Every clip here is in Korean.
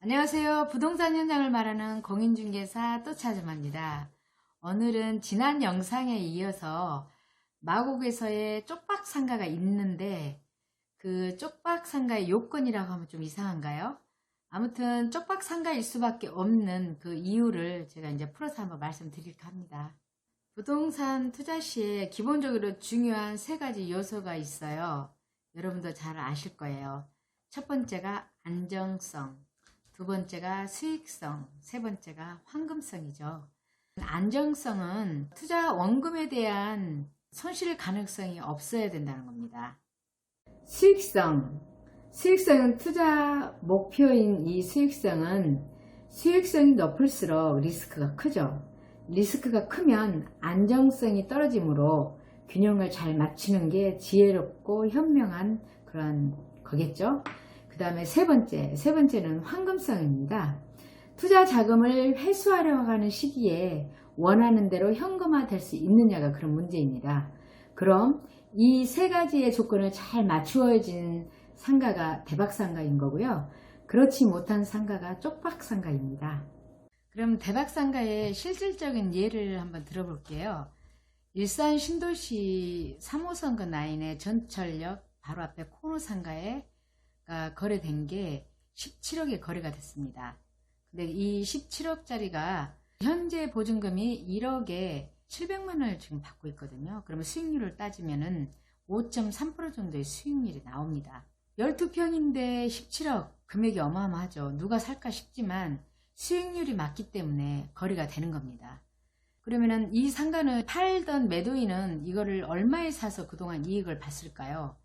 안녕하세요. 부동산 현장을 말하는 공인중개사 또차주마입니다. 오늘은 지난 영상에 이어서 마곡에서의 쪽박 상가가 있는데 그 쪽박 상가의 요건이라고 하면 좀 이상한가요? 아무튼 쪽박 상가일 수밖에 없는 그 이유를 제가 이제 풀어서 한번 말씀드릴까 합니다. 부동산 투자 시에 기본적으로 중요한 세 가지 요소가 있어요. 여러분도 잘 아실 거예요. 첫 번째가 안정성, 두 번째가 수익성, 세 번째가 황금성이죠. 안정성은 투자 원금에 대한 손실 가능성이 없어야 된다는 겁니다. 수익성은 투자 목표인 이 수익성이 높을수록 리스크가 크죠. 리스크가 크면 안정성이 떨어지므로 균형을 잘 맞추는 게 지혜롭고 현명한 그런 거겠죠. 그 다음에 세 번째는 황금성입니다. 투자 자금을 회수하려고 하는 시기에 원하는 대로 현금화 될 수 있느냐가 그런 문제입니다. 그럼 이 세 가지의 조건을 잘 맞추어진 상가가 대박상가인 거고요. 그렇지 못한 상가가 쪽박상가입니다. 그럼 대박상가의 실질적인 예를 한번 들어볼게요. 일산 신도시 3호선과 9의 전철역 바로 앞에 코너상가에 거래된 게 17억에 거래가 됐습니다. 근데 이 17억짜리가 현재 보증금이 1억에 700만 원을 지금 받고 있거든요. 그러면 수익률을 따지면은 5.3% 정도의 수익률이 나옵니다. 12평인데 17억 금액이 어마어마하죠. 누가 살까 싶지만 수익률이 맞기 때문에 거래가 되는 겁니다. 그러면은 이 상가는 팔던 매도인은 이거를 얼마에 사서 그동안 이익을 봤을까요?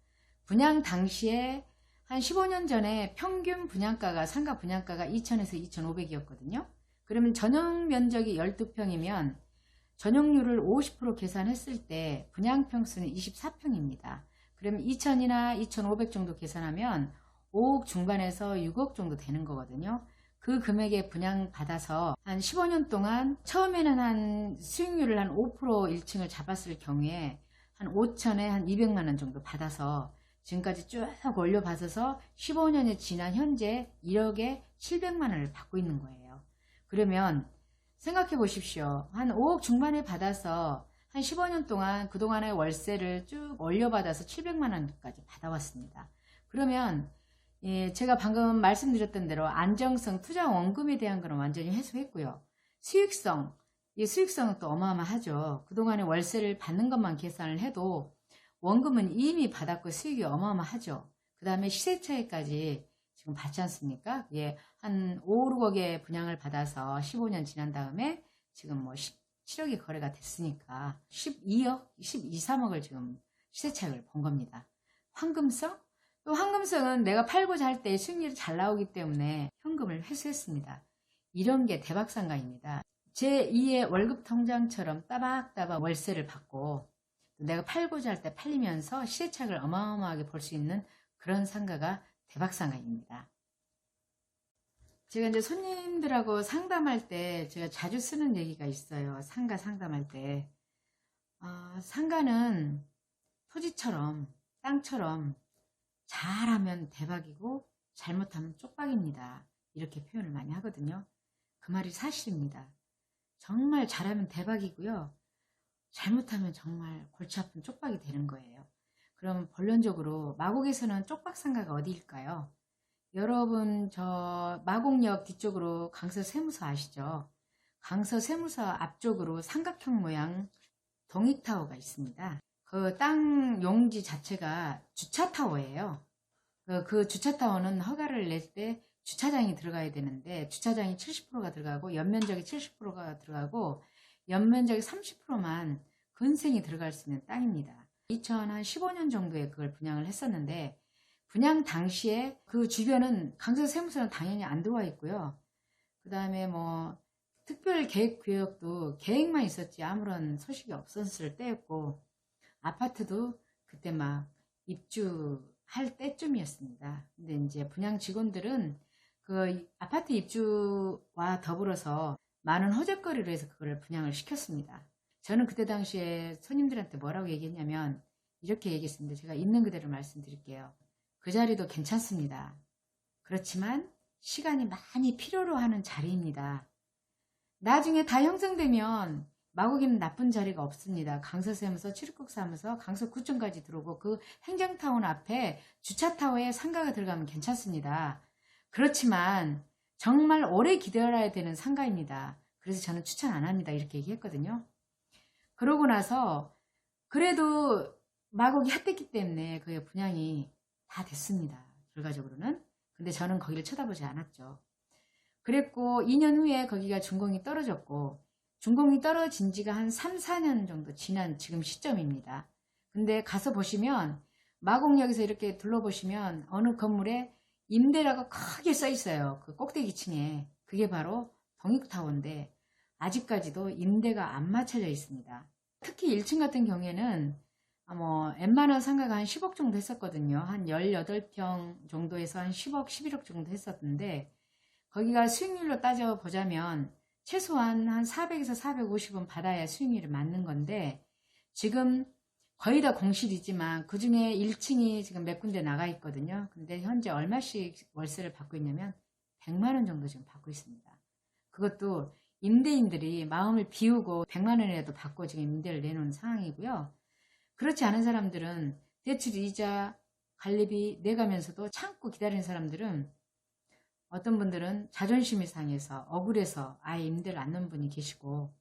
분양 당시에 한 15년 전에 평균 분양가가 상가 분양가가 2,000에서 2,500이었거든요. 그러면 전용 면적이 12평이면 전용률을 50% 계산했을 때 분양평수는 24평입니다. 그러면 2,000이나 2,500 정도 계산하면 5억 중반에서 6억 정도 되는 거거든요. 그 금액에 분양받아서 한 15년 동안 처음에는 한 수익률을 한 5% 1층을 잡았을 경우에 한 5천에 한 200만 원 정도 받아서 지금까지 쭉 올려받아서 15년이 지난 현재 1억에 700만 원을 받고 있는 거예요. 그러면 생각해 보십시오. 한 5억 중반에 받아서 한 15년 동안 그동안의 월세를 쭉 올려받아서 700만 원까지 받아왔습니다. 그러면 제가 방금 말씀드렸던 대로 안정성, 투자 원금에 대한 거는 완전히 해소했고요. 이 수익성은 또 어마어마하죠. 그동안의 월세를 받는 것만 계산을 해도 원금은 이미 받았고 수익이 어마어마하죠. 그 다음에 시세 차익까지 지금 받지 않습니까? 예, 한 5, 6억의 분양을 받아서 15년 지난 다음에 지금 뭐 17억이 거래가 됐으니까 12억, 12, 3억을 지금 시세 차익을 본 겁니다. 황금성? 또 황금성은 내가 팔고자 할 때 수익률이 잘 나오기 때문에 현금을 회수했습니다. 이런 게 대박상가입니다. 제2의 월급 통장처럼 따박따박 월세를 받고 내가 팔고자 할 때 팔리면서 시세차익을 어마어마하게 볼 수 있는 그런 상가가 대박상가입니다. 제가 이제 손님들하고 상담할 때 제가 자주 쓰는 얘기가 있어요. 상가 상담할 때. 상가는 토지처럼, 땅처럼 잘하면 대박이고 잘못하면 쪽박입니다. 이렇게 표현을 많이 하거든요. 그 말이 사실입니다. 정말 잘하면 대박이고요. 잘못하면 정말 골치 아픈 쪽박이 되는 거예요. 그럼 본론적으로 마곡에서는 쪽박 상가가 어디일까요? 여러분 저 마곡역 뒤쪽으로 강서세무서 아시죠? 강서세무서 앞쪽으로 삼각형 모양 동익타워가 있습니다. 그 땅 용지 자체가 주차타워예요. 그 주차타워는 허가를 낼 때 주차장이 들어가야 되는데 주차장이 70%가 들어가고 연면적이 70%가 들어가고 연면적이 30%만 근생이 들어갈 수 있는 땅입니다. 2015년 정도에 그걸 분양을 했었는데 분양 당시에 그 주변은 강서세무서는 당연히 안 들어와 있고요. 그 다음에 뭐 특별계획구역도 계획만 있었지 아무런 소식이 없었을 때였고 아파트도 그때 막 입주할 때쯤이었습니다. 근데 이제 분양 직원들은 그 아파트 입주와 더불어서 많은 허접거리로 해서 그걸 분양을 시켰습니다. 저는 그때 당시에 손님들한테 뭐라고 얘기했냐면 이렇게 얘기했습니다. 제가 있는 그대로 말씀드릴게요. 그 자리도 괜찮습니다. 그렇지만 시간이 많이 필요로 하는 자리입니다. 나중에 다 형성되면 마곡에는 나쁜 자리가 없습니다. 강서사무소, 출입국사무소, 강서구청까지 들어오고 그 행정타운 앞에 주차타워에 상가가 들어가면 괜찮습니다. 그렇지만 정말 오래 기다려야 되는 상가입니다. 그래서 저는 추천 안 합니다. 이렇게 얘기했거든요. 그러고 나서 그래도 마곡이 핫했기 때문에 그의 분양이 다 됐습니다. 결과적으로는. 근데 저는 거기를 쳐다보지 않았죠. 그랬고 2년 후에 거기가 준공이 떨어졌고 준공이 떨어진 지가 한 3, 4년 정도 지난 지금 시점입니다. 근데 가서 보시면 마곡역에서 이렇게 둘러보시면 어느 건물에 임대라고 크게 써 있어요. 그 꼭대기층에. 그게 바로 동익타워인데 아직까지도 임대가 안 맞춰져 있습니다. 특히 1층 같은 경우에는 웬만한 상가가 한 10억 정도 했었거든요. 한 18평 정도에서 한 10억, 11억 정도 했었는데 거기가 수익률로 따져보자면 최소한 한 400에서 450은 받아야 수익률이 맞는 건데 지금 거의 다 공실이지만 그 중에 1층이 지금 몇 군데 나가 있거든요. 근데 현재 얼마씩 월세를 받고 있냐면 100만 원 정도 지금 받고 있습니다. 그것도 임대인들이 마음을 비우고 100만 원이라도 받고 지금 임대를 내놓은 상황이고요. 그렇지 않은 사람들은 대출 이자 관리비 내가면서도 참고 기다리는 사람들은 어떤 분들은 자존심이 상해서 억울해서 아예 임대를 안 넣은 분이 계시고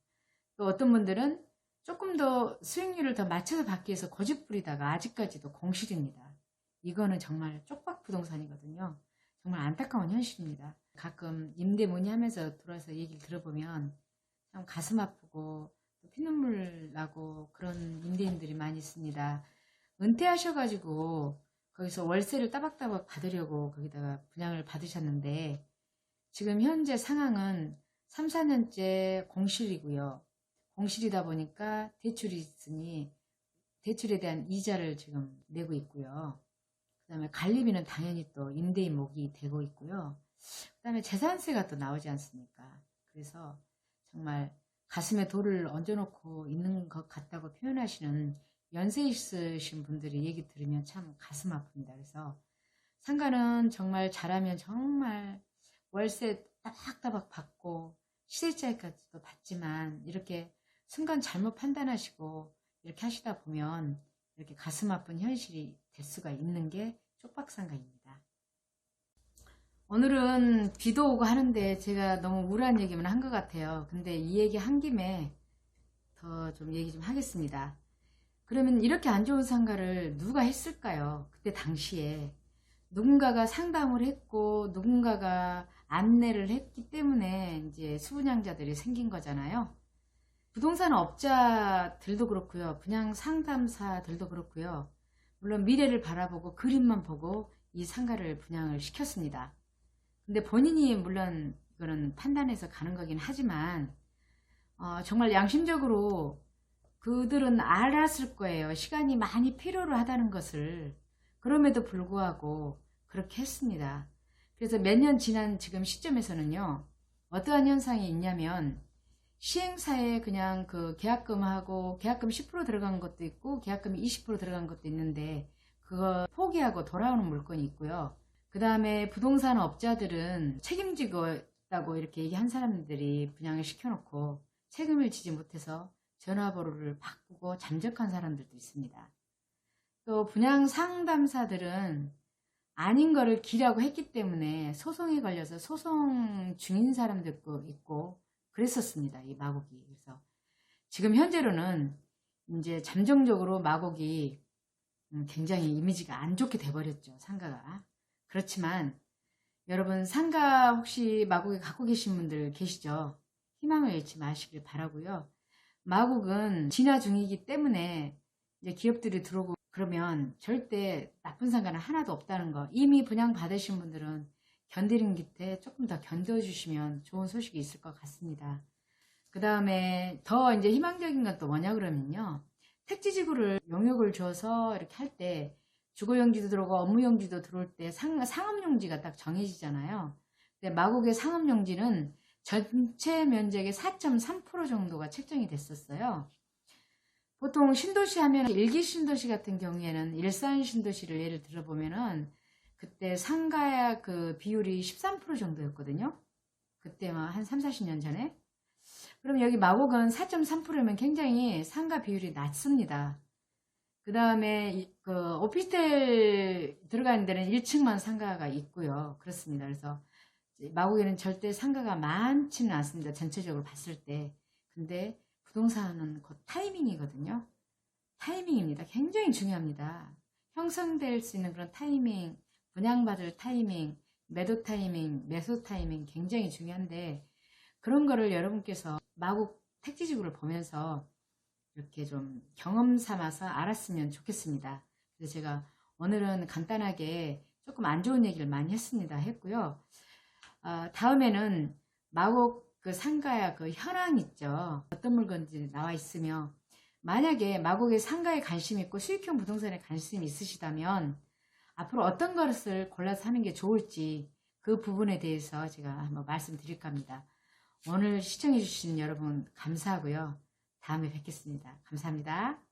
또 어떤 분들은 조금 더 수익률을 더 맞춰서 받기 위해서 고집 부리다가 아직까지도 공실입니다. 이거는 정말 쪽박 부동산이거든요. 정말 안타까운 현실입니다. 가끔 임대 문의하면서 들어와서 얘기를 들어보면 참 가슴 아프고 피눈물 나고 그런 임대인들이 많이 있습니다. 은퇴하셔가지고 거기서 월세를 따박따박 받으려고 거기다가 분양을 받으셨는데 지금 현재 상황은 3, 4년째 공실이고요. 공실이다 보니까 대출이 있으니 대출에 대한 이자를 지금 내고 있고요. 그 다음에 관리비는 당연히 또 임대인 목이 되고 있고요. 그 다음에 재산세가 또 나오지 않습니까? 그래서 정말 가슴에 돌을 얹어놓고 있는 것 같다고 표현하시는 연세 있으신 분들이 얘기 들으면 참 가슴 아픕니다. 그래서 상가는 정말 잘하면 정말 월세 따박따박 받고 시세차익까지도 받지만 이렇게 순간 잘못 판단하시고 이렇게 하시다 보면 이렇게 가슴 아픈 현실이 될 수가 있는 게 쪽박상가입니다. 오늘은 비도 오고 하는데 제가 너무 우울한 얘기만 한 것 같아요. 근데 이 얘기 한 김에 더 좀 얘기 좀 하겠습니다. 그러면 이렇게 안 좋은 상가를 누가 했을까요? 그때 당시에 누군가가 상담을 했고 누군가가 안내를 했기 때문에 이제 수분양자들이 생긴 거잖아요. 부동산 업자들도 그렇고요. 분양 상담사들도 그렇고요. 물론 미래를 바라보고 그림만 보고 이 상가를 분양을 시켰습니다. 근데 본인이 물론 이거는 판단해서 가는 거긴 하지만 정말 양심적으로 그들은 알았을 거예요. 시간이 많이 필요로 하다는 것을. 그럼에도 불구하고 그렇게 했습니다. 그래서 몇 년 지난 지금 시점에서는요. 어떠한 현상이 있냐면 시행사에 그냥 그 계약금하고 계약금 10% 들어간 것도 있고 계약금이 20% 들어간 것도 있는데 그거 포기하고 돌아오는 물건이 있고요. 그 다음에 부동산 업자들은 책임지고 있다고 이렇게 얘기한 사람들이 분양을 시켜놓고 책임을 지지 못해서 전화번호를 바꾸고 잠적한 사람들도 있습니다. 또 분양 상담사들은 아닌 거를 기라고 했기 때문에 소송에 걸려서 소송 중인 사람들도 있고 그랬었습니다. 이 마곡이. 그래서 지금 현재로는 이제 잠정적으로 마곡이 굉장히 이미지가 안 좋게 돼버렸죠. 상가가. 그렇지만 여러분 상가 혹시 마곡에 갖고 계신 분들 계시죠? 희망을 잃지 마시길 바라고요. 마곡은 진화 중이기 때문에 이제 기업들이 들어오고 그러면 절대 나쁜 상가는 하나도 없다는 거. 이미 분양 받으신 분들은 견디는 깃에 조금 더 견뎌주시면 좋은 소식이 있을 것 같습니다. 그 다음에 더 이제 희망적인 건 또 뭐냐 그러면요. 택지지구를 용역을 줘서 이렇게 할 때 주거용지도 들어오고 업무용지도 들어올 때 상업용지가 딱 정해지잖아요. 근데 마곡의 상업용지는 전체 면적의 4.3% 정도가 책정이 됐었어요. 보통 신도시 하면 일기 신도시 같은 경우에는 일산 신도시를 예를 들어보면은 그때 상가 그 비율이 13% 정도였거든요. 그때 한 3, 40년 전에. 그럼 여기 마곡은 4.3%면 굉장히 상가 비율이 낮습니다. 그 다음에 그 오피스텔 들어가는 데는 1층만 상가가 있고요. 그렇습니다. 그래서 마곡에는 절대 상가가 많지는 않습니다. 전체적으로 봤을 때. 근데 부동산은 곧 타이밍이거든요. 타이밍입니다. 굉장히 중요합니다. 형성될 수 있는 그런 타이밍, 분양받을 타이밍, 매도 타이밍, 매수 타이밍 굉장히 중요한데 그런 거를 여러분께서 마곡 택지지구를 보면서 이렇게 좀 경험 삼아서 알았으면 좋겠습니다. 그래서 제가 오늘은 간단하게 조금 안 좋은 얘기를 많이 했고요. 다음에는 마곡 그 상가 그 현황 있죠. 어떤 물건들이 나와 있으며 만약에 마곡의 상가에 관심 있고 수익형 부동산에 관심이 있으시다면 앞으로 어떤 것을 골라서 하는 게 좋을지 그 부분에 대해서 제가 한번 말씀드릴까 합니다. 오늘 시청해 주신 여러분 감사하고요. 다음에 뵙겠습니다. 감사합니다.